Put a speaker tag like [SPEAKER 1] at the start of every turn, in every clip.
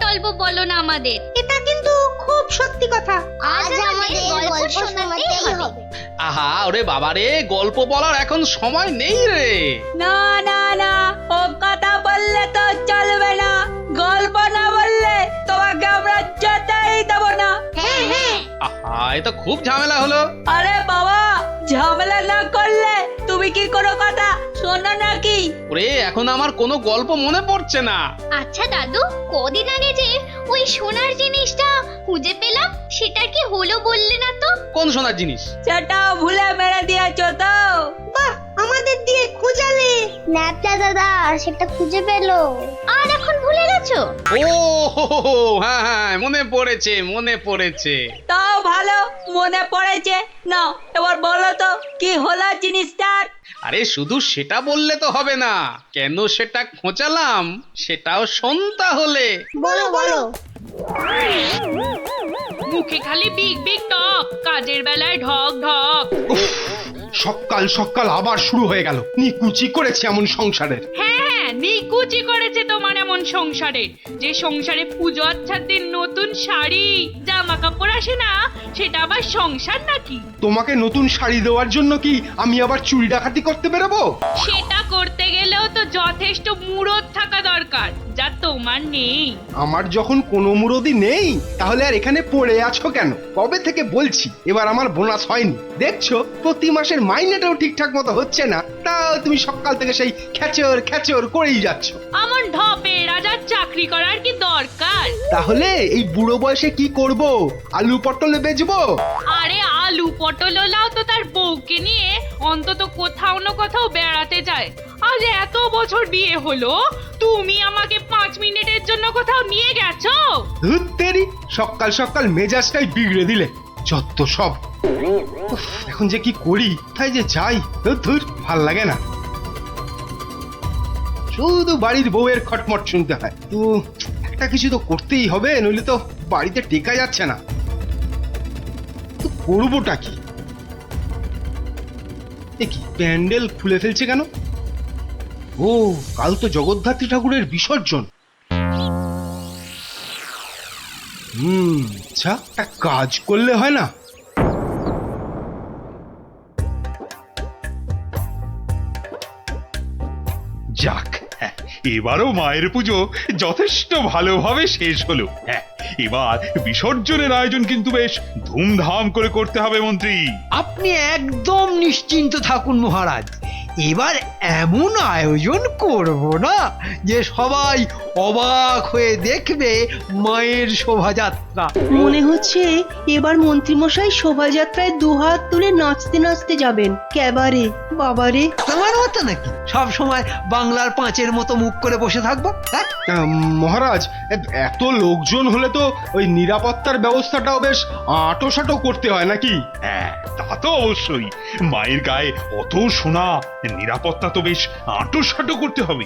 [SPEAKER 1] টল্প বলো না আমাদের।
[SPEAKER 2] এটা কিন্তু খুব সত্যি কথা।
[SPEAKER 1] আজ আমাদের গল্প শোনাতেই হবে।
[SPEAKER 3] আহা ওরে বাবা রে, গল্প বলার এখন সময় নেই রে।
[SPEAKER 2] না না না, ও কথা বললে তো চলবে না। গল্প না বললে তোমাকে আমরা যেতেই দেব না।
[SPEAKER 1] হ্যাঁ হ্যাঁ।
[SPEAKER 3] আহা এ তো খুব ঝামেলা হলো।
[SPEAKER 2] আরে বাবা, ঝামেলা না করলে তুমি কি কোনো কথা শোনো নাকি?
[SPEAKER 3] ওরে এখন আমার কোনো গল্প মনে পড়ছে না।
[SPEAKER 1] আচ্ছা দাদু, কদিন আগে যে ওই সোনার জিনিসটা খুঁজে পেলাম, সেটা কি হলো বললে না তো?
[SPEAKER 3] কোন সোনার জিনিস?
[SPEAKER 2] সেটা ভুলে মেরে দিয়েছো তো? বাহ, আমাদের দিয়ে খুঁজালে।
[SPEAKER 4] ন্যাপটা দাদা সেটা খুঁজে পেলো।
[SPEAKER 1] আর এখন ভুলে গেছো?
[SPEAKER 3] ও হো হো হো, হ্যাঁ হ্যাঁ মনে পড়েছে মনে পড়েছে।
[SPEAKER 2] তাও ভালো মনে পড়েছে। না এবার বলো তো কি হলো জিনিসটার?
[SPEAKER 3] আরে শুধু সেটা বললে তো হবে না, কেন সেটা খোঁচালাম সেটাও শোন তাহলে।
[SPEAKER 4] বলো বলো।
[SPEAKER 5] মুখে খালি বিগ বিগ টক, কাজের বেলায় ঢক ঢক।
[SPEAKER 6] সকাল সকাল আবার শুরু হয়ে গেল। নিকুচি করেছে এমন সংসারের।
[SPEAKER 5] হ্যাঁ হ্যাঁ, নিকুচি করেছে তোমার এমন সংসারে, যে সংসারে পুজো আচ্ছার দিন নতুন শাড়ি জামা কাপড় আসে না, সেটা আবার সংসার নাকি?
[SPEAKER 6] তোমাকে নতুন শাড়ি দেওয়ার জন্য কি আমি আবার চুরি ডাকাতি করতে বেরোবো?
[SPEAKER 5] সেটা করতে গেলেও তো যথেষ্ট মুরদ থাকা দরকার, যা তোমার নেই।
[SPEAKER 6] আমার যখন কোনো মুরদি নেই তাহলে আর এখানে পড়ে আছো কেন? কবে থেকে বলছি এবার আমার বোনাস হয়নি। দেখছো প্রতি মাসের মাইনেটাও ঠিকঠাক মতো হচ্ছে না, তাও তুমি সকাল থেকে সেই খেচর খেচর করেই যাচ্ছ।
[SPEAKER 5] আমার ঢপে রাজার চাকরি করার কি দরকার?
[SPEAKER 6] তাহলে এই বুড়ো বয়সে কি করব? আলু পটলে বেচবো?
[SPEAKER 5] আরে আলু পটল ওলাও তো তার বউকে নিয়ে অন্তত কোথাও না কোথাও বেড়াতে যায়। আজ এত বছর বিয়ে হলো, তুমি আমাকে 5 মিনিটের জন্য কোথাও নিয়ে গেছো?
[SPEAKER 6] ধুর তেরি, সকাল সকাল মেজাজটাই বিগড়ে দিলে। যত সব। উফ, এখন যে কি করি, তাই যে যাই, ধুর ভাল লাগে না। শুধু বাড়ির বউয়ের খটমট শুনতে হয়। তো একটা কিছু তো করতেই হবে, নইলে তো বাড়িতে টেকা যাচ্ছে না। তো করবোটা কি? এ কি প্যান্ডেল খুলে ফেলছে কেন? ও কাল তো জগদ্ধাত্রী ঠাকুরের বিসর্জন। আচ্ছা একটা কাজ করলে হয় না?
[SPEAKER 7] যাক, হ্যাঁ, এবারও মায়ের পুজো যথেষ্ট ভালোভাবে শেষ হলো। হ্যাঁ, এবার বিসর্জনের আয়োজন কিন্তু বেশ ধুমধাম করে করতে হবে মন্ত্রী।
[SPEAKER 8] আপনি একদম নিশ্চিন্ত থাকুন মহারাজ, এবার এমন আয়োজন করব না যে সবাই অবাক হয়ে দেখবে মায়ের শোভাযাত্রা।
[SPEAKER 9] মনে হচ্ছে এবার মন্ত্রীমশাই শোভাযাত্রায় দুহাত তুলে নাচতে নাচতে যাবেন। ক্যাবারে বাবারে।
[SPEAKER 8] আমার মতো নাকি সব সময় বাংলার পাঁচের মতো মুখ করে বসে থাকবো? হ্যাঁ,
[SPEAKER 6] মহারাজ এত লোকজন হলে তো ওই নিরাপত্তার ব্যবস্থাটাও বেশ আঁটোসাঁটো করতে হয় নাকি?
[SPEAKER 7] হ্যাঁ, তা তো অবশ্যই। মায়ের গায়ে অত সোনা, নিরাপত্তা তো বেশ আঁটোসাঁটো করতে হবে।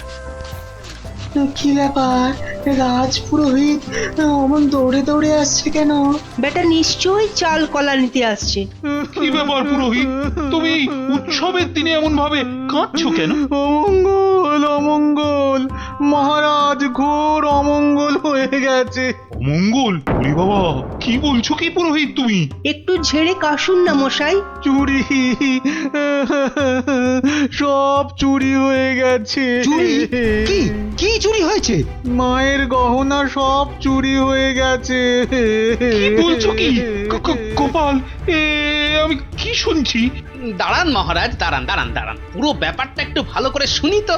[SPEAKER 9] কি ব্যাপার, রাজপুরোহিত অমন দৌড়ে দৌড়ে আসছে কেন? বেটা নিশ্চয়ই চাল কলা নিতে আসছে।
[SPEAKER 7] কি ব্যাপার পুরোহিত, তুমি উৎসবের দিনে এমন ভাবে কাঁদছো কেন?
[SPEAKER 10] অমঙ্গল অমঙ্গল, মহারাজ ঘোর অমঙ্গল হয়ে গেছে।
[SPEAKER 7] অমঙ্গল? ওরে বাবা, কি বলছো কি পুরোহিত তুমি?
[SPEAKER 9] একটু ঝেড়ে কাশুন না মশাই।
[SPEAKER 10] চুরি, সব চুরি হয়ে গেছে।
[SPEAKER 8] চুরি? কি কি চুরি হয়েছে?
[SPEAKER 10] মায়ের গহনা সব চুরি হয়ে গেছে।
[SPEAKER 7] কি বলছো কি? গোপাল, আমি কি শুনছি?
[SPEAKER 3] দাঁড়ান মহারাজ, দাঁড়ান দাঁড়ান দাঁড়ান, পুরো ব্যাপারটা একটু ভালো করে শুনি তো।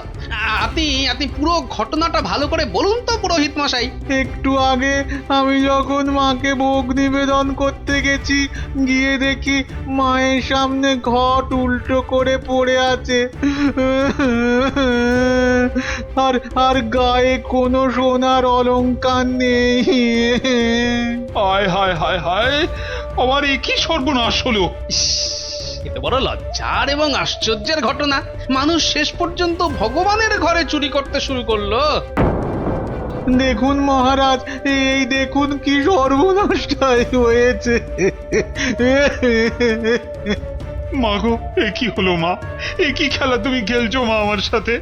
[SPEAKER 3] আপনি পুরো ঘটনাটা ভালো করে বলুন তো পুরোহিত মশাই।
[SPEAKER 10] একটু আগে আমি যখন মাকে ভোগ নিবেদন করতে গেছি, গিয়ে দেখি মায়ের সামনে ঘট উল্টো করে পড়ে আছে, আর আর গায়ে কোনো সোনার অলংকার নেই।
[SPEAKER 7] হায় হায় হায় হায়, আমার এ কি সর্বনাশ হলো!
[SPEAKER 3] এটা বড় লজ্জার এবং আশ্চর্যের ঘটনা। মানুষ শেষ পর্যন্ত ভগবানের ঘরে চুরি করতে শুরু করলো।
[SPEAKER 10] দেখুন মহারাজ, এই দেখুন কি সর্বনাশটাই হয়েছে।
[SPEAKER 7] গো, এ কি হলো মা? এ কি খেলা তুমি খেলছো মা আমার সাথে?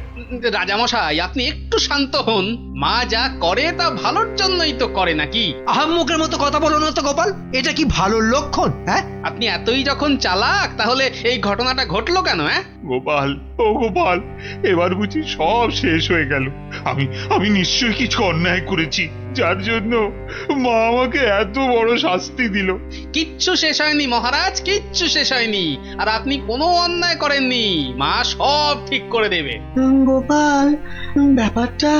[SPEAKER 3] রাজামশাই আপনি একটু শান্ত হন। মা যা করে তা ভালোর জন্যই তো করে নাকি?
[SPEAKER 8] আহাম্মকের মতো কথা বলো না তো গোপাল, এটা কি ভালো লক্ষণ? হ্যাঁ,
[SPEAKER 3] আপনি এতই যখন চালাক তাহলে এই ঘটনাটা ঘটলো কেন?
[SPEAKER 7] গোপাল, ও গোপাল, এবার বুঝি সব শেষ হয়ে গেল। আমি নিশ্চয়ই কিছু অন্যায় করেছি, যার জন্য মা আমাকে এত বড় শাস্তি দিল।
[SPEAKER 3] কিচ্ছু শেষ হয়নি মহারাজ, কিচ্ছু শেষ হয়নি। আর আপনি কোনো অন্যায় করেননি, মা সব ঠিক করে দেবে।
[SPEAKER 9] গোপাল, ব্যাপারটা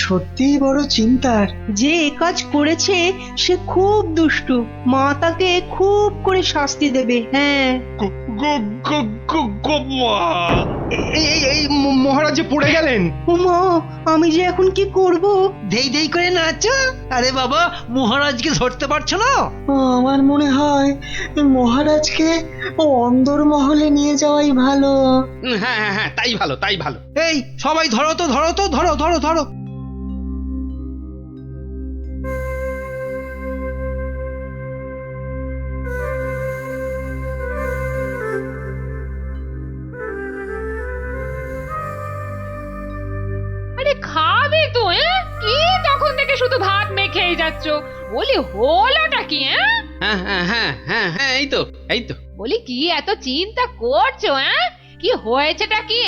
[SPEAKER 9] সত্যিই বড় চিন্তার। যে এ কাজ করেছে সে খুব দুষ্টু, মা তাকে খুব করে শাস্তি দেবে। হ্যাঁ,
[SPEAKER 6] মহারাজ যে পড়ে গেলেন।
[SPEAKER 9] মা, আমি যে এখন কি করব?
[SPEAKER 8] দেই দেই করে নাচো। আরে বাবা, মহারাজকে ধরতে পারছো না?
[SPEAKER 9] আমার মনে হয় মহারাজকে অন্দরমহলে নিয়ে যাওয়াই ভালো।
[SPEAKER 3] হ্যাঁ হ্যাঁ হ্যাঁ, তাই ভালো, তাই ভালো।
[SPEAKER 8] এই সবাই ধরো তো, ধরো তো, ধরো ধরো ধরো।
[SPEAKER 5] আরে খাবে তো, কি তখন থেকে শুধু ভাত মেখেই যাচ্ছ? বলি হলোটা কি?
[SPEAKER 3] হ্যাঁ হ্যাঁ হ্যাঁ হ্যাঁ হ্যাঁ, এই তো এই তো।
[SPEAKER 5] বলি কি এত চিন্তা করছো? কি হয়েছেটা কি?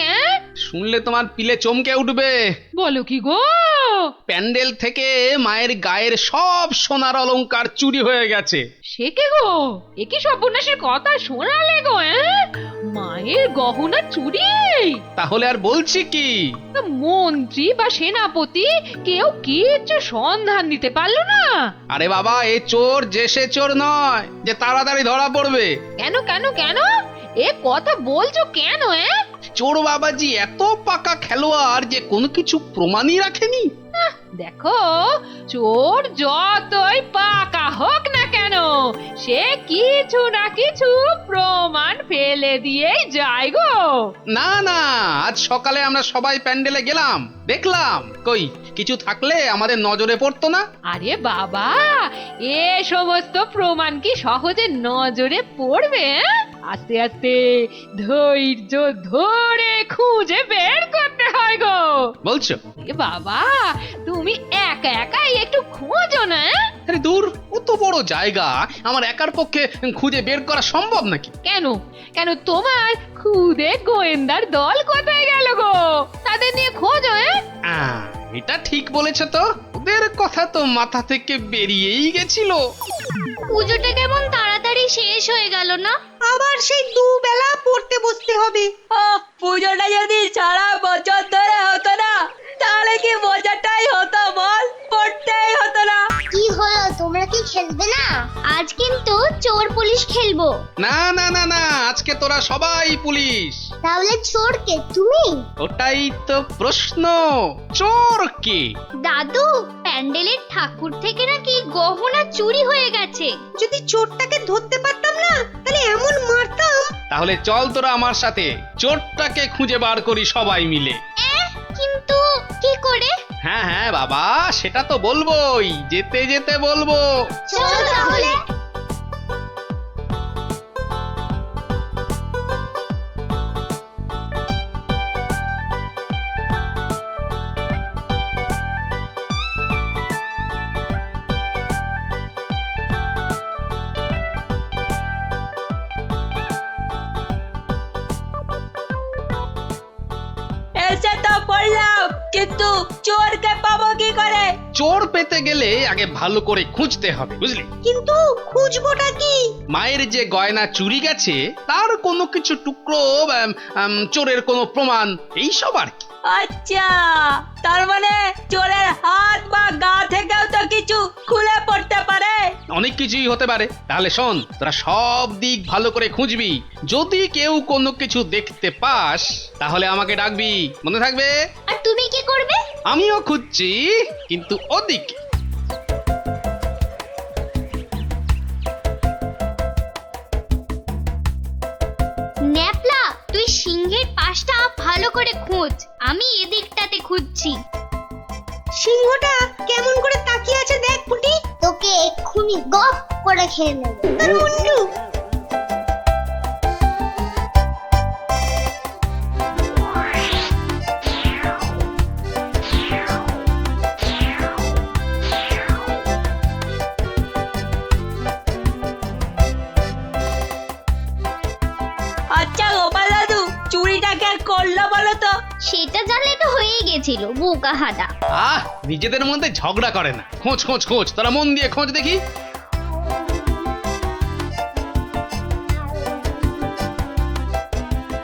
[SPEAKER 3] শুনলে তোমার পিলে চমকে উঠবে।
[SPEAKER 5] বলো কি গো?
[SPEAKER 3] প্যান্ডেল থেকে মায়ের গায়ের সব সোনার অলংকার চুরি হয়ে গেছে।
[SPEAKER 5] সে কে গো? এ কি সর্বনাশের কথা শোনালে গো? মায়ের গহনা চুরি?
[SPEAKER 3] তাহলে আর বলছি কি?
[SPEAKER 5] মন্ত্রী বা সেনাপতি কেউ কিচ্ছু সন্ধান দিতে পারলো না?
[SPEAKER 3] আরে বাবা, এ চোর যে সে চোর নয় যে তাড়াতাড়ি ধরা পড়বে।
[SPEAKER 5] কেন কেন কেন এ কথা বলছো কেন?
[SPEAKER 3] চোর বাবাজি এত পাকা খেলোয়াড় যে কোনো কিছু প্রমাণই রাখেনি।
[SPEAKER 5] দেখো, চোর যতই পাকা হোক না কেন, সে কিছু না কিছু প্রমাণ ফেলে দিয়েই যায় গো।
[SPEAKER 3] না না, আজ সকালে আমরা সবাই প্যান্ডেলে গেলাম, দেখলাম কই কিছু থাকলে আমাদের নজরে পড়তো না।
[SPEAKER 5] আরে বাবা, এ সমস্ত প্রমাণ কি সহজে নজরে পড়বে? আস্তে আস্তে ধৈর্য ধরে খুঁজে বের করতে হয় গো।
[SPEAKER 3] বলছো?
[SPEAKER 5] এ বাবা, তুমি একা একাই একটু খোঁজো না।
[SPEAKER 3] আরে দূর, অত বড় জায়গা আমার একার পক্ষে খুঁজে বের করা সম্ভব নাকি?
[SPEAKER 5] কেন কেন তোমার খুদে গোয়েন্দার দল কোথায় গেল গো? তাদের নিয়ে খোঁজো।
[SPEAKER 3] এটা ঠিক বলেছে তো, ওদের কথা তো মাথা থেকে বেরিয়েই গেছিল।
[SPEAKER 1] পুজোটা কেমন তাড়াতাড়ি শেষ হয়ে গেল না?
[SPEAKER 2] আবার সেই দুবেলা পড়তে বসতে হবে। পুজোটা যদি সারা বছর ধরে হতো না, তাহলে কি মজাটাই হতো বল? পড়তেই হতো না।
[SPEAKER 4] কি হলো, তোমরা কি খেলবে না?
[SPEAKER 1] আজ কিন্তু চোর পুলিশ খেলবো।
[SPEAKER 3] না না না না, আজকে তোরা সবাই পুলিশ।
[SPEAKER 4] তাহলে চোর কে, তুমি?
[SPEAKER 3] ওটাই তো প্রশ্ন, চোর কে?
[SPEAKER 1] দাদু, প্যান্ডেলের ঠাকুর থেকে নাকি গহনা চুরি হয়ে গেছে।
[SPEAKER 2] যদি চোরটাকে ধরতে পারতাম না, তাহলে এমন মারতাম।
[SPEAKER 3] তাহলে চল তোরা আমার সাথে চোরটাকে খুঁজে বার করি সবাই মিলে।
[SPEAKER 1] কিন্তু কি করে?
[SPEAKER 3] হ্যাঁ হ্যাঁ বাবা, সেটা তো বলবোই, যেতে যেতে বলবো।
[SPEAKER 1] চল তাহলে।
[SPEAKER 2] এসে তো পড়লাম, কিন্তু চোরকে পাবো কি করে?
[SPEAKER 3] চোর পেতে গেলে আগে ভালো করে খুঁজতে হবে, বুঝলি?
[SPEAKER 2] কিন্তু খুঁজবোটা কি?
[SPEAKER 3] মায়ের যে গয়না চুরি গেছে তার কোনো কিছু টুকরো, চোরের কোনো প্রমাণ, এইসব আর কি।
[SPEAKER 2] আচ্ছা, তার মানে চোরের হাত বা গা থেকেও তো কিছু খুলে পড়তে পারে।
[SPEAKER 3] অনেক কিছুই হতে পারে। তাহলে শোন, তোরা সব দিক ভালো করে খুঁজবি, যদি কেউ কোনো কিছু দেখতে পাস তাহলে আমাকে ডাকবি, মনে থাকবে?
[SPEAKER 1] আর তুমি কি করবে?
[SPEAKER 3] আমিও খুঁজছি, কিন্তু ওদিকে।
[SPEAKER 1] ন্যাপলা, তুই সিংহের পাশটা ভালো করে খোঁজ, আমি এদিকটাতে খুঁজছি।
[SPEAKER 2] সিংহটা কেমন করে তাকিয়ে আছে দেখ পুটি।
[SPEAKER 4] তোকে এক্ষুনি গপ করে খেয়ে নেবো।
[SPEAKER 2] তার মুন্ডু। সেটা বলো তো।
[SPEAKER 1] সেটা জানলে তো হয়েই গেছিল বোকা হাদা।
[SPEAKER 3] নিজেদের মধ্যে ঝগড়া করে না, খোঁজ খোঁজ খোঁজ, তোরা মন দিয়ে খোঁজ দেখি।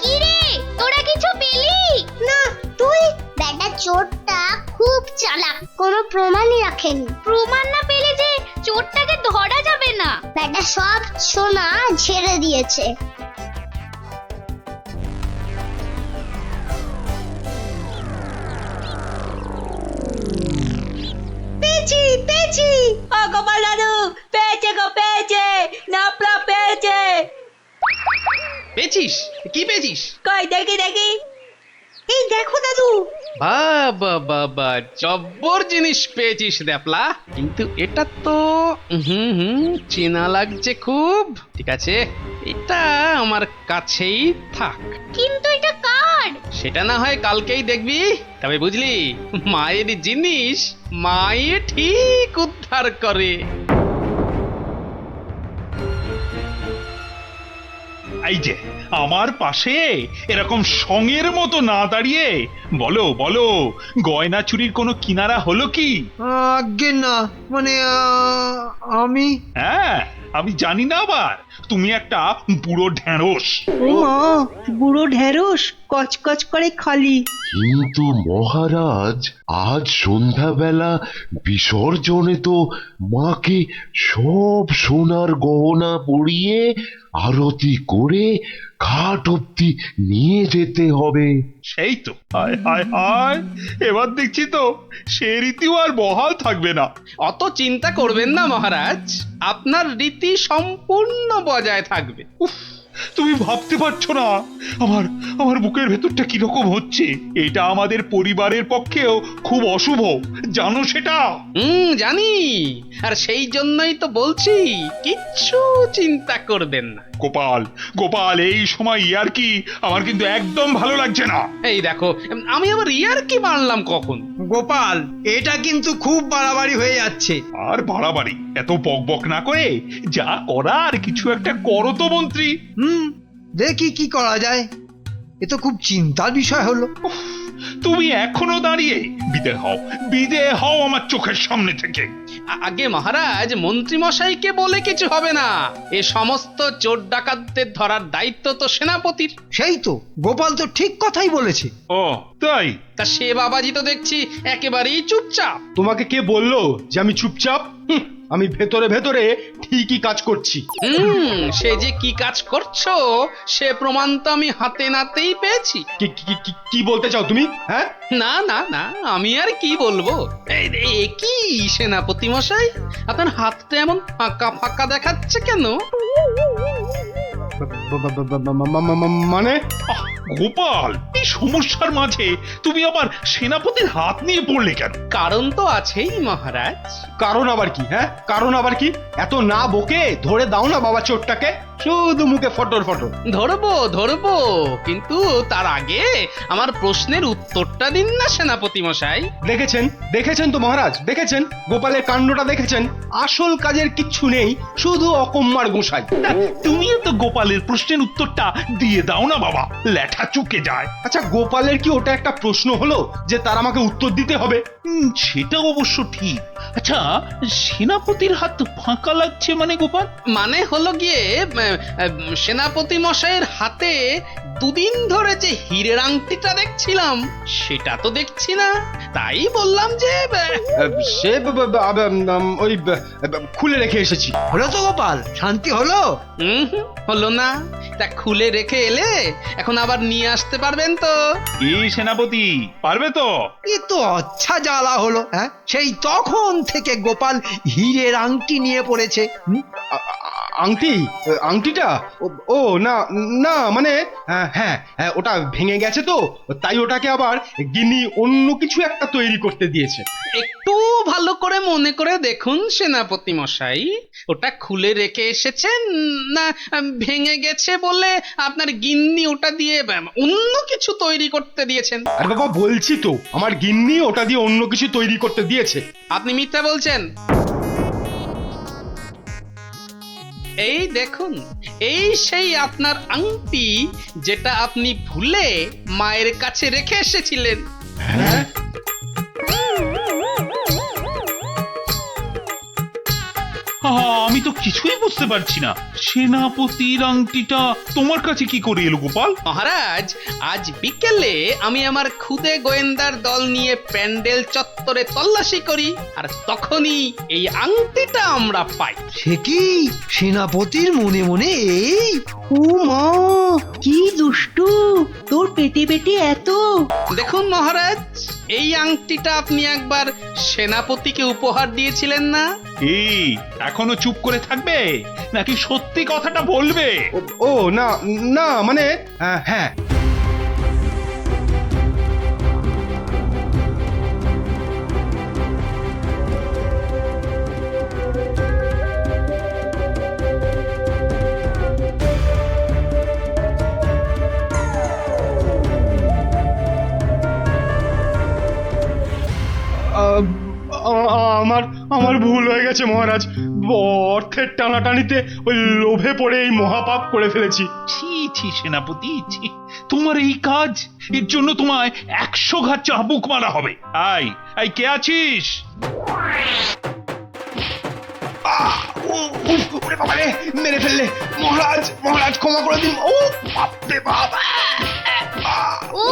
[SPEAKER 1] কি রে, তোরা কিছু পেলি?
[SPEAKER 4] না তুই বেটা চোরটা খুব চালাক, কোনো প্রমাণই রাখেনি।
[SPEAKER 1] প্রমাণ না পেলে যে চোরটাকে ধরা যাবে না।
[SPEAKER 4] বেটা সব সোনা ঝেড়ে দিয়েছে।
[SPEAKER 2] পেয়েছি পেয়েছি, ও গোপাল দাদু পেয়েছে গো, পেয়েছে, নাপলা পেয়েছে।
[SPEAKER 3] পেয়েছিস? কি পেয়েছিস?
[SPEAKER 2] কই দেখি দেখি। এই দেখো দাদু।
[SPEAKER 3] বাবা বাবা, জব্বর জিনিস পেয়েছিস দ্যাপলা, কিন্তু এটা তো চেনা লাগছে খুব। ঠিক আছে, এটা আমার কাছেই থাক।
[SPEAKER 1] কিন্তু এটা কার?
[SPEAKER 3] সেটা না হয় কালকেই দেখবি। তবে বুঝলি, মায়ের জিনিস মায়ে ঠিক উদ্ধার করে।
[SPEAKER 7] এই যে আমার পাশে এরকম সঙের মতো না দাঁড়িয়ে বলো বলো, গয়না চুরির কোনো কিনারা হলো কি?
[SPEAKER 8] আজ্ঞে না, মানে আমি
[SPEAKER 7] হ্যাঁ, আমি জানি না আবার তুমি একটা বুড়ো ঢেঁড়স।
[SPEAKER 9] ও মা, বুড়ো ঢেঁড়স কচকচ করে খালি।
[SPEAKER 11] কিন্তু মহারাজ, আজ সন্ধ্যাবেলা বিসর্জনে তো মাকে সব সোনার গহনা পরিয়ে আরতি করে ঘাট অব্দি নিয়ে যেতে হবে।
[SPEAKER 7] সেই তো, হায় হায় হায়, এবার দেখছি তো সে রীতিও আর বহাল থাকবে না।
[SPEAKER 3] অত চিন্তা করবেন না মহারাজ, আপনার রীতি সম্পূর্ণ বজায় থাকবে।
[SPEAKER 7] উফ, তুমি ভাবতে পারছো না আমার আমার বুকের ভেতরটা কিরকম হচ্ছে। এটা আমাদের পরিবারের পক্ষেও খুব অশুভ, জানো সেটা?
[SPEAKER 3] জানি, আর সেই জন্যই তো বলছি কিচ্ছু চিন্তা করবেন না।
[SPEAKER 7] গোপাল গোপাল, এই সময় ইয়ার কি আমার কিন্তু একদম ভালো লাগছে না।
[SPEAKER 3] এই দেখো, আমি আবার ইয়ার কি মানলাম কখন?
[SPEAKER 8] গোপাল, এটা কিন্তু খুব বাড়াবাড়ি হয়ে যাচ্ছে।
[SPEAKER 7] আর বাড়াবাড়ি এত বকবক না করে যা করার কিছু একটা করো তো মন্ত্রী।
[SPEAKER 8] দেখি কি করা যায়। এ তো খুব চিন্তার বিষয় হলো।
[SPEAKER 7] তুমি এখনো দাঁড়িয়ে? বিদে হও আমার চোখের সামনে থেকে।
[SPEAKER 3] আগে মহারাজ, মন্ত্রী মশাইকে বলে কিছু হবে না। এ সমস্ত চোর ডাকাতদের ধরার দায়িত্ব তো সেনাপতির।
[SPEAKER 8] সেই তো, গোপাল তো ঠিক কথাই বলেছে।
[SPEAKER 7] ও তাই?
[SPEAKER 3] তা সে বাবাজি তো দেখছি একেবারেই চুপচাপ।
[SPEAKER 6] তোমাকে কে বললো যে আমি চুপচাপ? আমি ভেতরে ভেতরে ঠিকই কাজ করছি।
[SPEAKER 3] সে যে কি কাজ করছো সে প্রমাণ তো আমি হাতে নাতেই পেয়েছি।
[SPEAKER 6] কি বলতে চাও তুমি? হ্যাঁ,
[SPEAKER 3] না না না, আমি আর কি বলবো। কি সেনাপতি মশাই, আপনার হাতটা এমন ফাঁকা ফাঁকা দেখাচ্ছে কেন?
[SPEAKER 6] মানে
[SPEAKER 7] গোপাল, এই সমস্যার মাঝে তুমি আবার সেনাপতির হাত নিয়ে পড়লে কেন?
[SPEAKER 3] কারণ তো আছেই মহারাজ।
[SPEAKER 6] কারণ আবার কি? হ্যাঁ, কারণ আবার কি? এত না বকে ধরে দাও না বাবা চোরটাকে, শুধু মুখে ফটর ফটর।
[SPEAKER 3] ধরবো ধরবো, কিন্তু তার আগে আমার প্রশ্নের উত্তরটা দিন না সেনাপতি মশাই।
[SPEAKER 6] দেখেছেন দেখেছেন তো মহারাজ, দেখেছেন গোপালের কাণ্ডটা দেখেছেন? আসল কাজের কিচ্ছু নেই, শুধু অকম্মার গোসাই।
[SPEAKER 7] তুমিও তো গোপালের প্রশ্নের উত্তরটা দিয়ে দাও না বাবা, লেঠা চুকে যায়।
[SPEAKER 6] আচ্ছা, গোপালের কি ওটা একটা প্রশ্ন হলো যে তার আমাকে উত্তর দিতে হবে?
[SPEAKER 7] সেটা অবশ্য ঠিক। আচ্ছা, সেনাপতির হাত ফাঁকা লাগছে মানে গোপাল?
[SPEAKER 3] মানে হলো গিয়ে, সেনাপতি মশাইয়ের হাতে দুদিন ধরে যে হীরের আংটিটা দেখছিলাম সেটা তো দেখছি না, তাই বললাম যে
[SPEAKER 6] সে ওই খুলে রেখে এসেছি।
[SPEAKER 8] হলো তো গোপাল, শান্তি হলো?
[SPEAKER 3] হলো না। তা খুলে রেখে এলে এখন আবার নিয়ে আসতে পারবেন তো?
[SPEAKER 7] এই সেনাপতি পারবে তো?
[SPEAKER 8] এ তো আচ্ছা জ্বালা হলো। হ্যাঁ, সেই তখন থেকে গোপাল হীরের আংটি নিয়ে পড়েছে।
[SPEAKER 6] আংটি? আংটিটা? ও না না, মানে হ্যাঁ, ওটা ভেঙে গেছে তো, তাই ওটাকে আবার গিন্নি অন্য কিছু একটা তৈরি করতে দিয়েছে।
[SPEAKER 3] একটু ভালো করে মনে করে দেখুন সেনাপতি মশাই, ওটা খুলে রেখে এসেছেন না ভেঙে গেছে বলে আপনার গিন্নি ওটা দিয়ে অন্য কিছু তৈরি করতে দিয়েছেন?
[SPEAKER 6] আর বাবা বলছি তো, আমার গিন্নি ওটা দিয়ে অন্য কিছু তৈরি করতে দিয়েছে।
[SPEAKER 3] আপনি মিথ্যা বলছেন। এই দেখুন, এই সেই আপনার আংটি যেটা আপনি ভুলে মায়ের কাছে রেখে এসেছিলেন।
[SPEAKER 6] হ্যাঁ?
[SPEAKER 7] আমি তো কিছুই বুঝতে পারছি না, সেনাপতির আংটিটা তোমার কাছে কি করে এলো গোপাল?
[SPEAKER 3] মহারাজ, আজ বিকেলে আমি আমার খুদে গোয়েন্দার দল নিয়ে প্যান্ডেল চত্বরে তল্লাশি করি, আর তখনই এই আংটিটা আমরা পাই।
[SPEAKER 8] সে কি সেনাপতির মনে মনে এই?
[SPEAKER 9] ও মা, কি দুষ্টু, তোর পেটে পেটে এত।
[SPEAKER 3] দেখুন মহারাজ, এই আংটিটা আপনি একবার সেনাপতিকে উপহার দিয়েছিলেন না?
[SPEAKER 7] এই এখনো চুপ করে থাকবে নাকি সত্যি কথাটা বলবে?
[SPEAKER 6] ও না না, মানে হ্যাঁ, আমার আমার ভুল হয়ে গেছে মহারাজ। অর্থের টানাটানিতে ওই লোভে পড়ে এই মহাপাপ করে ফেলেছি।
[SPEAKER 7] ছি ছি সেনাপতি, ছি, তোমার এই কাজ, এর জন্য তোমায় 100 ঘা চাবুক মারা হবে। আই কে আছিস?
[SPEAKER 6] ওরে বাবা রে, মেরে ফেললে। মহারাজ মহারাজ ক্ষমা করে দিন। ও বাপরে বাবা।
[SPEAKER 1] ও,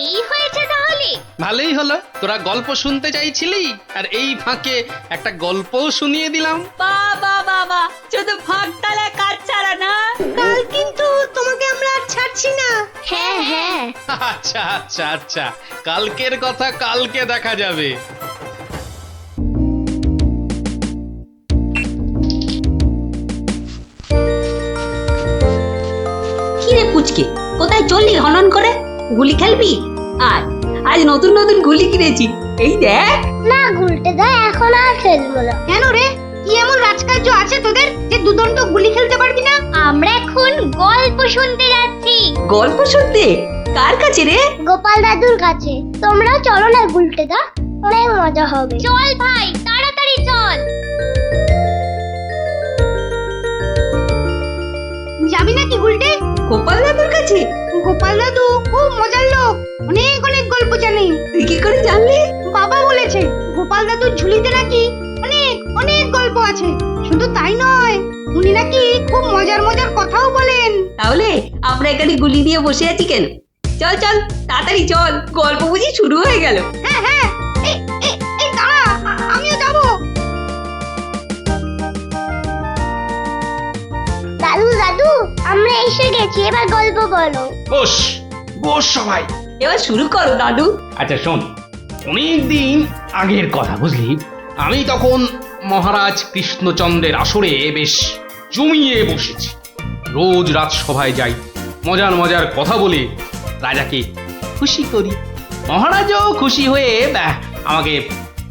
[SPEAKER 1] এই হয়েছে তাহলে।
[SPEAKER 3] ভালোই হলো, তোরা গল্প শুনতে চাইছিলি, আর এই ফাঁকে একটা গল্পও শুনিয়ে দিলাম।
[SPEAKER 2] বাবা বাবা, শুধু ফাঁকতালে কাজ ছাড়া না।
[SPEAKER 4] কাল কিন্তু তোমাকে আমরা আর ছাড়ছি না।
[SPEAKER 1] হ্যাঁ হ্যাঁ,
[SPEAKER 3] আচ্ছা আচ্ছা আচ্ছা, কালকের কথা কালকে দেখা যাবে।
[SPEAKER 2] কি রে পুচকে, কোথায় চললি হনন করে? গুলি খেলবি? আজ নতুন নতুন গুলি কিনেছি, এই দেখ।
[SPEAKER 4] না গুলটে দা, এখন আর খেলবো না।
[SPEAKER 2] কেন রে, কি এমন রাজকার্য আছে তোদের যে দুদণ্ড গুলি খেলতে পারবি না?
[SPEAKER 1] আমরা এখন গল্প শুনতে যাচ্ছি।
[SPEAKER 2] গল্প শুনতে? কার কাছে রে?
[SPEAKER 4] গোপাল দাদুর কাছে। তোমরাও চলো না গুলটে দা, অনেক মজা হবে।
[SPEAKER 1] চল ভাই, তাড়াতাড়ি চল।
[SPEAKER 2] যাবি নাকি গুলটে? গোপাল দাদুর কাছে? গোপাল দাদু খুব মজার লোক, অনেক অনেক গল্প জানে। তুই কি করে জানলি? বাবা বলেছে গোপাল দাদুর ঝুলিতে নাকি অনেক অনেক গল্প আছে। শুধু তাই নয়, উনি নাকি খুব মজার মজার কথাও বলেন। তাহলে আমরা এখানে গুলি দিয়ে বসে আছি কেন? চল চল, তাড়াতাড়ি চল, গল্প বুঝি শুরু হয়ে গেল। হ্যাঁ হ্যাঁ, এই দাঁড়া, আমিও যাবো।
[SPEAKER 4] দাদু দাদু, আমরা এসে গেছি, এবার গল্প বলো।
[SPEAKER 3] বস বস সবাই।
[SPEAKER 2] এবার শুরু করো দাদু।
[SPEAKER 3] আচ্ছা শোন, অনেকদিন আগের কথা বুঝলি, আমি তখন মহারাজ কৃষ্ণচন্দ্রের আসরে বেশ জমিয়ে বসেছি। রোজ রাজসভায় যাই, মজার মজার কথা বলে রাজাকে খুশি করি। মহারাজও খুশি হয়ে আমাকে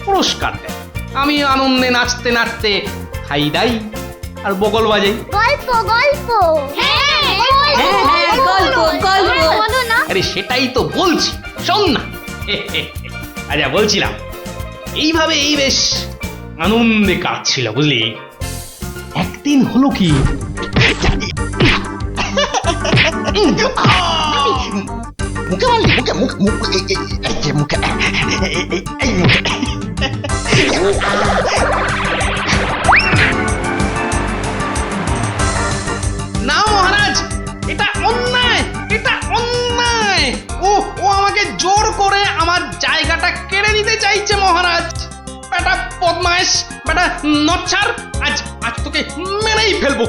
[SPEAKER 3] পুরস্কার দেয়। আমি আনন্দে নাচতে নাচতে খাই দাই আর বগল বাজাই।
[SPEAKER 4] গল্প গল্প।
[SPEAKER 1] হ্যাঁ,
[SPEAKER 2] গল্প গল্প।
[SPEAKER 1] বলো না।
[SPEAKER 3] আরে সেটাই তো বলছি, শোন না। আচ্ছা বলছিলাম, এইভাবেই বেশ আনন্দে কাটছিল বুঝলি। একদিন হলো কি,
[SPEAKER 11] মুখে মারলি, মুখে মুখ মুখ এই যে মুখে এই মুখে।
[SPEAKER 3] না মহারাজ, এটা অন্যায়, এটা অন্যায়। ও ও আমাকে জোর করে আমার জায়গাটা কেড়ে নিতে চাইছে মহারাজ। বেটা বদমাইশ, বেটা নচ্ছার, আজ আজ তোকে মেরেই ফেলবো।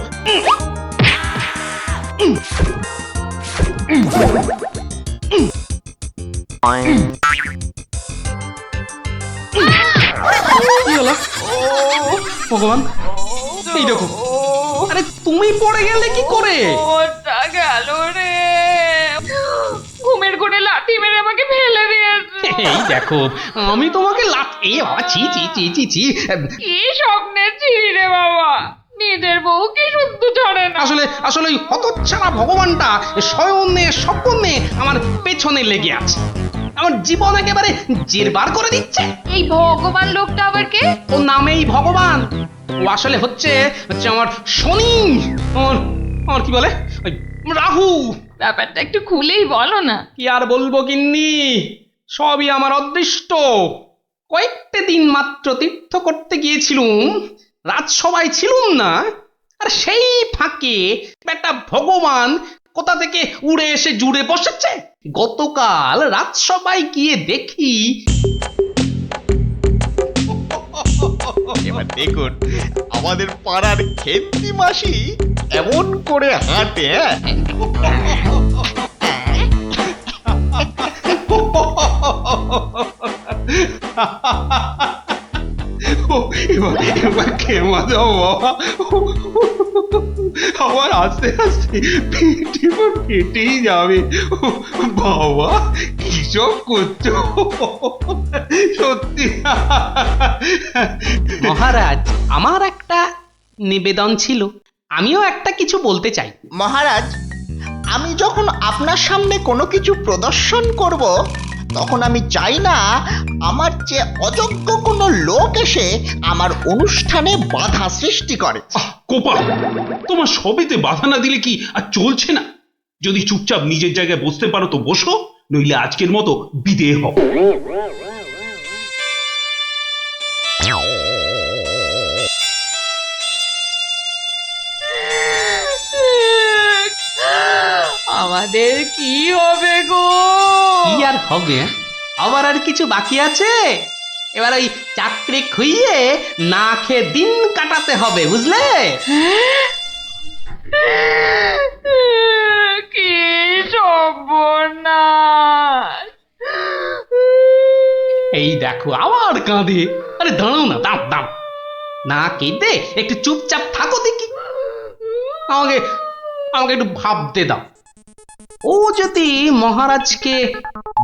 [SPEAKER 3] কি হলো? ভগবান, এই দেখো। আরে তুমি পড়ে গেলে কি করে?
[SPEAKER 5] ওটা গেল রে, ঘুমের ঘোরে লাথি মেরে আমাকে ফেলে দিয়েছে।
[SPEAKER 3] এই দেখো, আমি তোমাকে এ বাবা, ছি ছি ছি ছি ছি।
[SPEAKER 5] কি স্বপ্নে ছিলি রে বাবা, নিজের বউকে শুদ্ধ ছাড়ে না।
[SPEAKER 3] আসলে আসলে ওই হতচ্ছাড়া ভগবানটা স্বয়নে স্বপ্নে আমার পেছনে লেগে আছে, আমার জীবন একেবারে জেরবার করে দিচ্ছে।
[SPEAKER 5] এই ভগবান লোকটা আবার কে?
[SPEAKER 3] ও নামেই ভগবান, ও আসলে হচ্ছে হচ্ছে আমার শনি, আমার আমার কি বলে ওই রাহু।
[SPEAKER 5] ব্যাপারটা একটু খুলেই বলো না।
[SPEAKER 3] কি আর বলবো গিন্নি, সবই আমার অদৃষ্ট। কয়েকটা দিন মাত্র তীর্থ করতে গিয়েছিলুম, রাজসভায় ছিলুম না, আর সেই ফাঁকে একটা ভগবান কোথা থেকে উড়ে এসে জুড়ে বসেছে। গতকাল রাজসভায় গিয়ে দেখি
[SPEAKER 11] এবার দেখুন আমাদের পাড়ার খেন্তি মাসি এমন করে হাঁটে, হ্যাঁ?
[SPEAKER 6] এবার এবার কেমন বাবা, আমার আস্তে আস্তে পেটে ফেটেই যাবে। বাবা কিসব করছো সত্যি।
[SPEAKER 3] মহারাজ, আমার একটা নিবেদন ছিল, আমিও একটা কিছু বলতে চাই।
[SPEAKER 11] মহারাজ, আমি যখন আপনার সামনে কোনো কিছু প্রদর্শন করব তখন আমি চাই না আমার যে অযোগ্য কোনো লোক এসে আমার অনুষ্ঠানে বাধা সৃষ্টি করে।
[SPEAKER 12] গোপাল, তোমার সবেতে বাধা না দিলে কি আর চলছে না? যদি চুপচাপ নিজের জায়গায় বসতে পারো তো বসো, নইলে আজকের মতো বিদেয় হও।
[SPEAKER 5] আমাদের কি হবে গো?
[SPEAKER 3] কি আর হবে, আবার আর কিছু বাকি আছে? এবার ওই চাকরি খুইয়ে না খেয়ে দিন কাটাতে হবে, বুঝলে?
[SPEAKER 5] কি সর্বনাশ!
[SPEAKER 3] এই দেখো আবার কাঁদে। আরে দাঁড়াও না, দাঁড় দাঁড়, না কেঁদে একটু চুপচাপ থাকো দেখি। আমাকে আমাকে একটু ভাবতে দাও। ও যদি মহারাজকে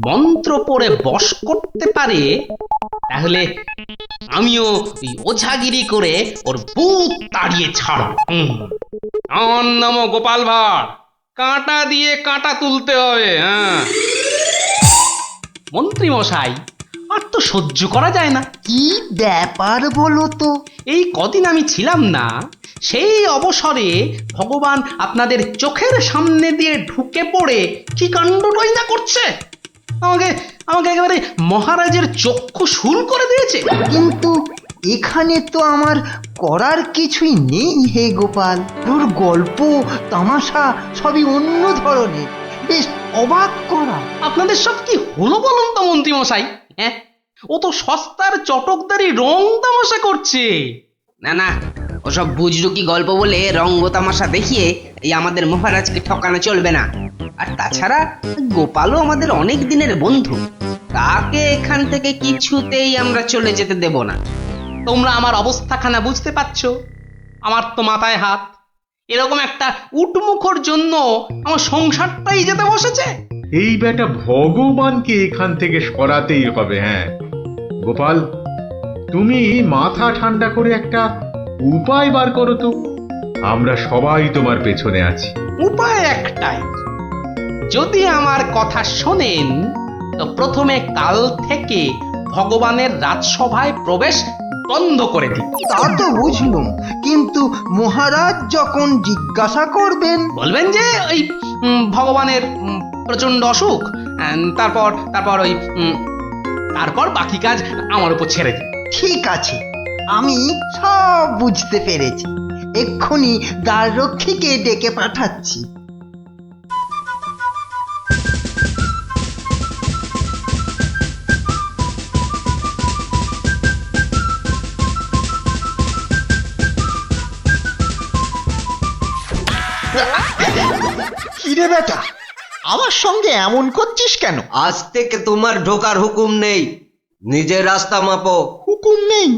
[SPEAKER 3] মন্ত্র পড়ে বশ করতে পারে, তাহলে আমিও ওই ওঝাগিরি করে ওর বুক তাড়িয়ে ছাড়ব। আমার নাম গোপাল ভাঁড়, কাঁটা দিয়ে কাঁটা তুলতে হবে। হ্যাঁ মন্ত্রী মশাই, আর তো সহ্য করা যায় না।
[SPEAKER 11] কি ব্যাপার বলো তো?
[SPEAKER 3] এই কদিন আমি ছিলাম না, সেই অবসরে ভগবান আপনাদের চোখের সামনে দিয়ে ঢুকে পড়ে কি কাণ্ডটাই না করছে। আমাকে আমাকে একেবারে মহারাজের চক্ষু শুল করে দিয়েছে।
[SPEAKER 8] কিন্তু এখানে তো আমার করার কিছুই নেই হে গোপাল। তোর গল্প তামাশা সবই অন্য ধরনের, বেশ অবাক করা।
[SPEAKER 3] আপনাদের সব কি হলো বলুন তো মন্ত্রী মশাই? হ্যাঁ, ও তো সস্তার চটকদারি রং তামাশা করছে।
[SPEAKER 13] না না, ওসব বুজরুকি গল্প বলে রঙ্গ তামাশা দেখিয়ে এই আমাদের মহারাজকে ঠকানো চলবে না। আর তাছাড়া গোপালও আমাদের অনেক দিনের বন্ধু, তাকে এখান থেকে কিছুতেই আমরা চলে যেতে দেব না।
[SPEAKER 3] তোমরা আমার অবস্থাখানা বুঝতে পারছো? আমার তো মাথায় হাত। এরকম একটা উটমুখর জন্য আমার সংসারটাই যেতে বসেছে।
[SPEAKER 10] এই বেটা ভগবানকে এখান থেকে সরাতেই হবে। হ্যাঁ গোপাল, তুমি মাথা ঠান্ডা করে একটা উপায় বার করো তো, আমরা সবাই তোমার পেছনে আছি।
[SPEAKER 3] উপায় একটাই, যদি আমার কথা শোনেন তো প্রথমে কাল থেকে ভগবানের রাজসভায় প্রবেশ বন্ধ করে দিন।
[SPEAKER 8] তা তো বুঝলুম, কিন্তু মহারাজ যখন জিজ্ঞাসা করবেন,
[SPEAKER 3] বলবেন যে ওই ভগবানের প্রচন্ড অসুখ, তারপর তারপর ওই তারপর বাকি কাজ আমার উপর ছেড়ে দিন।
[SPEAKER 8] ঠিক আছে, আমি সব বুঝতে পেরেছি। এক্ষুনি দ্বাররক্ষীকে ডেকে পাঠাচ্ছি।
[SPEAKER 11] কিরে বেটা, আমার সঙ্গে এমন করছিস কেন?
[SPEAKER 13] আজ থেকে তোমার ঢোকার হুকুম নেই, নিজের রাস্তা মাপো।
[SPEAKER 11] হুকুম নেই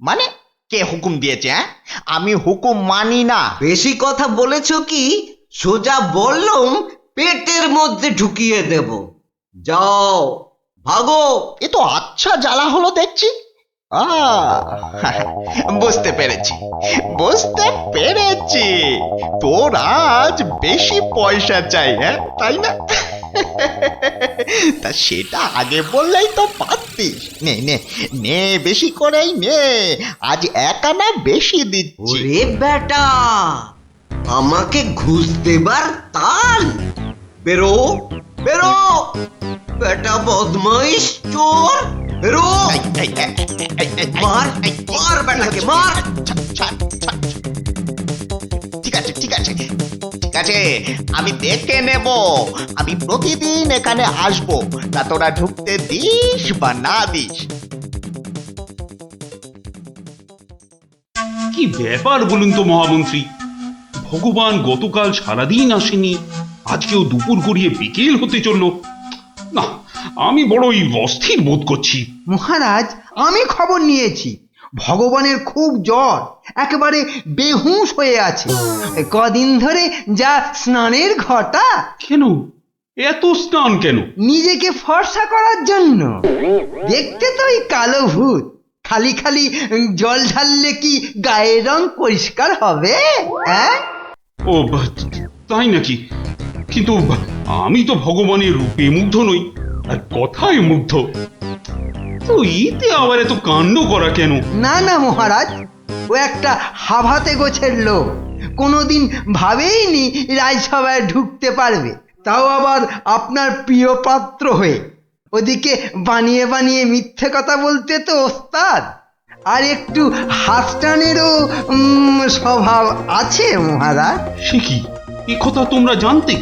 [SPEAKER 11] মানে? কে হুকুম দিয়েছে? হ্যাঁ, আমি হুকুম মানি না।
[SPEAKER 13] বেশি কথা বলেছো কি? সোজা বললুম পেটের মধ্যে ঢুকিয়ে দেব। যাও ভাগো।
[SPEAKER 11] এ তো আচ্ছা জ্বালা হলো দেখছি। বুঝতে পেরেছি, বুঝতে পেরেছি। তোর আজ বেশি পয়সা চাই, হ্যাঁ তাই না? তা সেটা আগে বললেই তো পারতিস। নে নে নে, বেশি করেই নে, আজ 1 আনা বেশি দিচ্ছি।
[SPEAKER 8] ওরে বেটা, আমাকে ঘুষ দেবার তাল? বেরো বেরো, বেটা বদমাইশ চোর, বেরো। মার মার বেটাকে মার।
[SPEAKER 11] ছাড়, ছাড়। ঠিক আছে ঠিক আছে ঠিক আছে, আমি দেখে নেব। আমি প্রতিদিন এখানে আসবো, তা তোরা ঢুকতে দিস বা না দিস।
[SPEAKER 12] কি ব্যাপার বলুন তো মহামন্ত্রী, ভগবান গতকাল সারাদিন আসেনি, আজকেও দুপুর গড়িয়ে বিকেল হতে চললো। না, আমি বড়ই অস্থির বোধ করছি।
[SPEAKER 8] মহারাজ, আমি খবর নিয়েছি, ভগবানের খুব জ্বর, একেবারে বেহুঁশ হয়ে আছে। কদিন ধরে যা স্নানের ঘটা।
[SPEAKER 12] কেন এত স্নান কেন?
[SPEAKER 8] নিজেকে ফর্সা করার জন্য। দেখতে তো ওই কালো ভূত, খালি খালি জল ঢাললে কি গায়ের রং পরিষ্কার হবে? হ্যাঁ,
[SPEAKER 12] ও তাই নাকি? কিন্তু আমি তো ভগবানের রূপে মুগ্ধ নই, আর কথায় মুগ্ধ। তো এতে আবার এত কাণ্ড করা কেন?
[SPEAKER 8] না না মহারাজ, ও একটা হাভাতে গোছের লোক, কোনোদিন ভাবেইনি রাজসভায় ঢুকতে পারবে, তাও আবার আপনার প্রিয় পাত্র হয়ে। ওদিকে বানিয়ে বানিয়ে মিথ্যে কথা বলতে তো ওস্তাদ, আর একটু হাসটানেরও স্বভাব আছে মহারাজ।
[SPEAKER 12] সে কি, এ কথা তোমরা জানতে?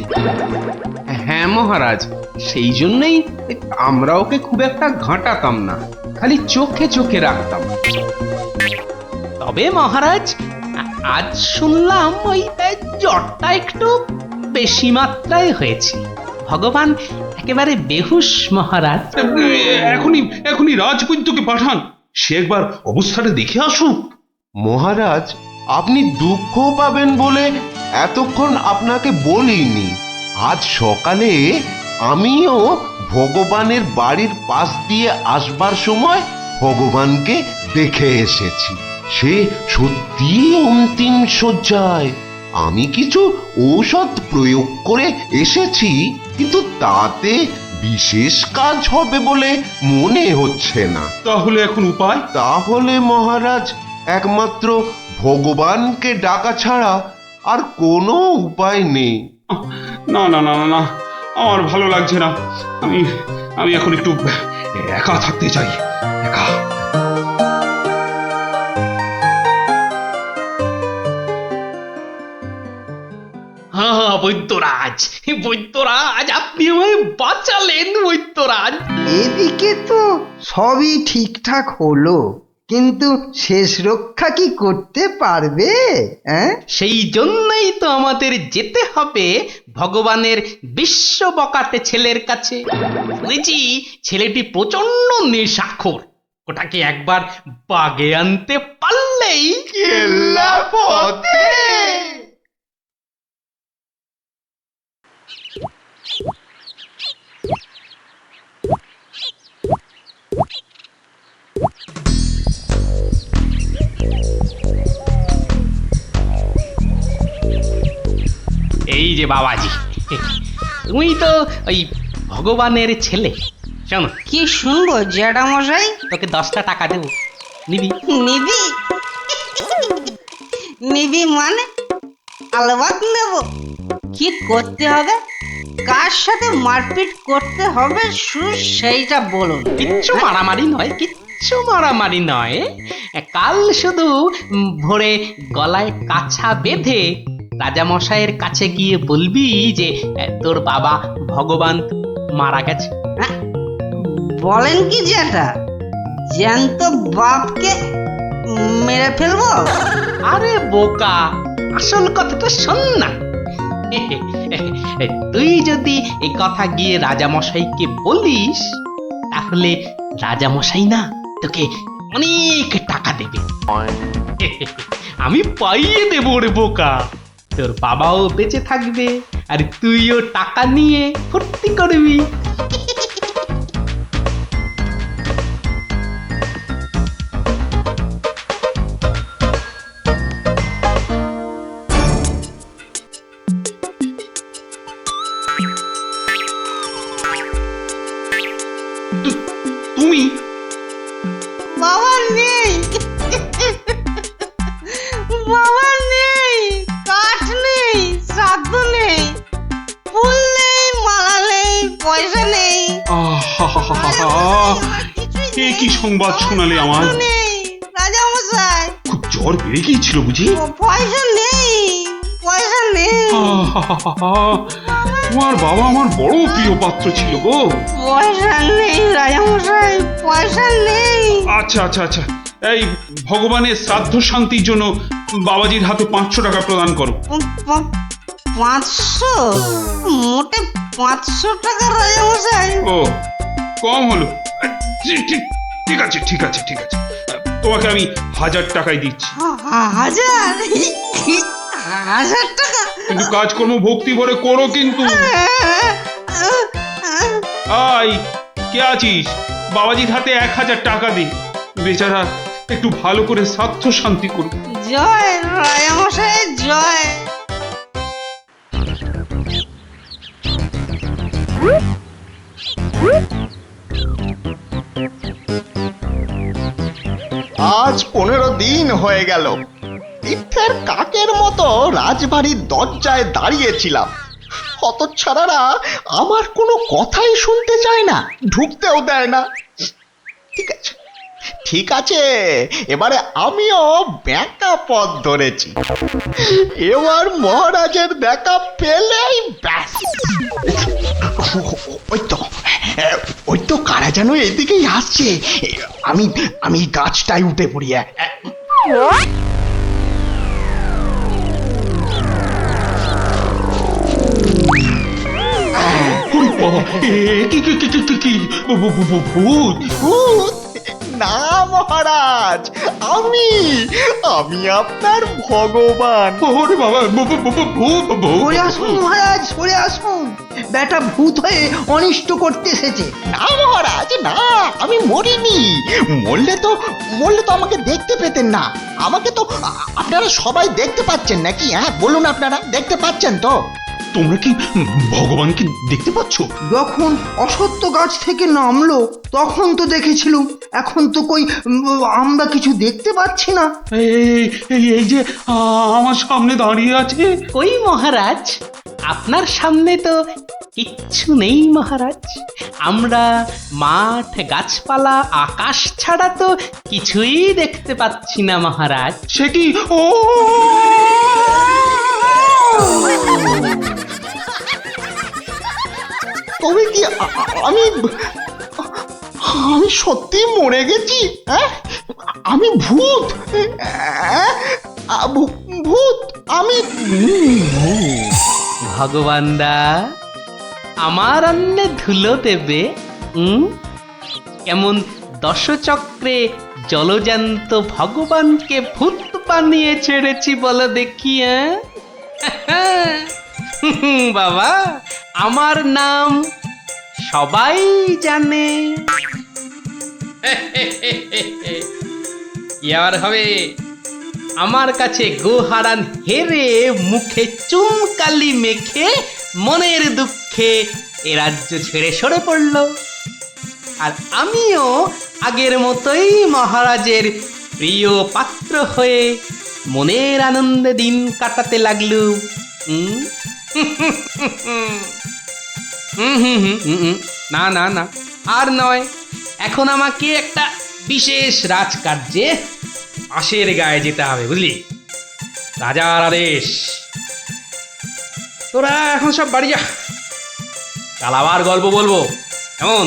[SPEAKER 3] হ্যাঁ মহারাজ, সেই জন্যই আমরা ওকে খুব একটা ঘাঁটাতাম না, খালি চোখে চোখে রাখতাম। তবে মহারাজ, আজ শুনলাম ওই জ্বরটা একটু বেশি মাত্রায় হয়েছে। ভগবান একেবারে বেহুশ মহারাজ।
[SPEAKER 12] এখনই রাজবৈদ্যকে পাঠান, সে একবার অবস্থাটা দেখে আসুক।
[SPEAKER 6] মহারাজ, আপনি দুঃখ পাবেন বলে এতক্ষণ আপনাকে বলিনি। আজ সকালে আমিও ভগবানের বাড়ির পাশ দিয়ে আসবার সময় ভগবানকে দেখে এসেছি। সে সত্যি অন্তিম শয্যায়। আমি কিছু ঔষধ প্রয়োগ করে এসেছি, কিন্তু তাতে বিশেষ কাজ হবে বলে মনে হচ্ছে না।
[SPEAKER 12] তাহলে এখন উপায়?
[SPEAKER 6] তাহলে মহারাজ, একমাত্র ভগবানকে ডাকা ছাড়া আর কোনো উপায় নেই।
[SPEAKER 12] না না না না না, আমার ভালো লাগছে না। আমি এখন একটু একা থাকতে চাই, একা।
[SPEAKER 3] হ্যাঁ বৈদ্যরাজ, বৈদ্যরাজ, আপনি আমায় বাঁচালেন বৈদ্যরাজ।
[SPEAKER 8] এদিকে তো সবই ঠিকঠাক হলো, কিন্তু শেষ রক্ষা কি করতে পারবে?
[SPEAKER 3] সেই জন্যই তো আমাদের যেতে হবে ভগবানের বিশ্ব বকাটে ছেলের কাছে। শুনেছি ছেলেটি প্রচন্ড নেশাখোর, ওটাকে একবার বাগে আনতে পারলেই
[SPEAKER 6] কেল্লা পথে।
[SPEAKER 3] এই যে বাবাজি, তুমি তো ওই ভগবানের ছেলে। শোনো,
[SPEAKER 13] কি শুনবো জ্যাঠামশাই?
[SPEAKER 3] তোকে 10টা টাকা দেবো, নিবি?
[SPEAKER 13] নিবি? নিবি মানে? আলবাত নেব। কি করতে হবে? কার সাথে মারপিট করতে হবে সেইটা বলুন।
[SPEAKER 3] কিচ্ছু মারামারি নয়, কিচ্ছু মারামারি নয়। কাল শুধু ভোরে গলায় কাছা বেঁধে রাজামশাইয়ের কাছে গিয়ে বলবি যে তোর বাবা ভগবান মারা গেছে।
[SPEAKER 13] বলেন কি জ্যাঠা, জ্যান্ত বাপকে মেরে ফেলবো?
[SPEAKER 3] আরে বোকা, আসল কথাটা শোন না। তুই যদি এই কথা গিয়ে রাজামশাইকে বলিস, তাহলে রাজামশাই না তোকে অনেক টাকা দেবে। আমি পাইয়ে দেবো রে বোকা, তোর বাবাও বেঁচে থাকবে আর তুইও টাকা নিয়ে ফুর্তি করবি।
[SPEAKER 9] পয়সা নেই
[SPEAKER 12] এ কি সংবাদ শোনালে আমার?
[SPEAKER 9] নেই রাজা মশাই,
[SPEAKER 12] খুব জ্বর বেড়ে গিয়েছিল বুঝি?
[SPEAKER 9] পয়সা নেই, পয়সা নেই,
[SPEAKER 12] তোমার বাবা আমার বড় প্রিয় পাত্র ছিল গো।
[SPEAKER 9] পয়সা নেই রাজা মশাই, পয়সা নেই।
[SPEAKER 12] আচ্ছা আচ্ছা আচ্ছা, এই ভগবানের শ্রাদ্ধ শান্তির জন্য বাবাজির হাতে 500 টাকা প্রদান করো।
[SPEAKER 9] 500? মোটে 500 টাকা রাজা মশাই?
[SPEAKER 12] ও কম হলো, ঠিক আছে ঠিক আছে ঠিক আছে, তোমাকে আমি 1000 টাকাই দিচ্ছি।
[SPEAKER 9] 1000 টাকা?
[SPEAKER 12] কিন্তু কাজকর্ম ভক্তি ভরে করো কিন্তু। আই কে আছিস, বাবাজির হাতে 1000 টাকা দে, বেচারা একটু ভালো করে শ্রাদ্ধ শান্তি করুক।
[SPEAKER 9] জয় রাজা মশাই জয়।
[SPEAKER 11] আজ 15 দিন হয়ে গেল তীর্থের কাকের মতো রাজবাড়ির দরজায় দাঁড়িয়েছিলাম। হতচ্ছাড়ারা আমার কোনো কথাই শুনতে চায় না, ঢুকতেও দেয় না। ঠিক আছে ঠিক আছে, এবারে আমিও ব্যাকা পথ ধরেছি। এবার মহারাজের দেখা পেলেই ব্যাস। ওই তো কারা যেন এদিকেই আসছে। আমি গাছটায় উঠে পড়ি। ভূত না মহারাজ, আমি আপনার ভগবান।
[SPEAKER 12] ওরে বাবা, ভূত
[SPEAKER 8] সরে আসুন মহারাজ, সরে আসুন, বেটা ভূত হয়ে অনিষ্ট করতে এসেছে।
[SPEAKER 11] না মহারাজ না, আমি মরিনি। মরলে তো আমাকে দেখতে পেতেন না। আমাকে তো আপনারা সবাই দেখতে পাচ্ছেন নাকি? হ্যাঁ বলুন, আপনারা দেখতে পাচ্ছেন তো?
[SPEAKER 12] তোমরা কি ভগবানকে দেখতে পাচ্ছ?
[SPEAKER 8] যখন অসত্য গাছ থেকে নামলো তখন তো দেখেছিলুম, এখন তো কই আমরা কিছু দেখতে পাচ্ছি না।
[SPEAKER 12] এই যে আমার সামনে দাঁড়িয়ে আছে।
[SPEAKER 13] কই মহারাজ, আপনার সামনে তো কিচ্ছু নেই মহারাজ। আমরা মাঠ, গাছপালা, আকাশ ছাড়া তো কিছুই দেখতে পাচ্ছি না মহারাজ।
[SPEAKER 12] সে কি? ও
[SPEAKER 11] তবে কি আমি সত্যি মরে গেছি? আমি ভূত? ভূত আমি?
[SPEAKER 13] ভগবান দা আমার অন্নে ধুলো দেবে? কেমন দশচক্রে জলজান্ত ভগবানকে ভূত বানিয়ে ছেড়েছি বলো দেখি। বাবা, আমার নাম সবাই জানে। ইয়ার হবে আমার কাছে গোহারান হেরে মুখে চুনকালি মেখে মনের দুঃখে এ রাজ্য ছেড়ে সরে পড়ল। আর আমিও আগের মতোই মহারাজের প্রিয় পাত্র হয়ে মনের আনন্দে দিন কাটাতে লাগলুম। না না না, আর নয়। এখন আমাকে একটা বিশেষ রাজকার্যে আশের গায়ে যেতে হবে, বুঝলি? রাজার আদেশ। তোরা এখন সব বাড়ি যা, কাল আবার গল্প বলবো, কেমন?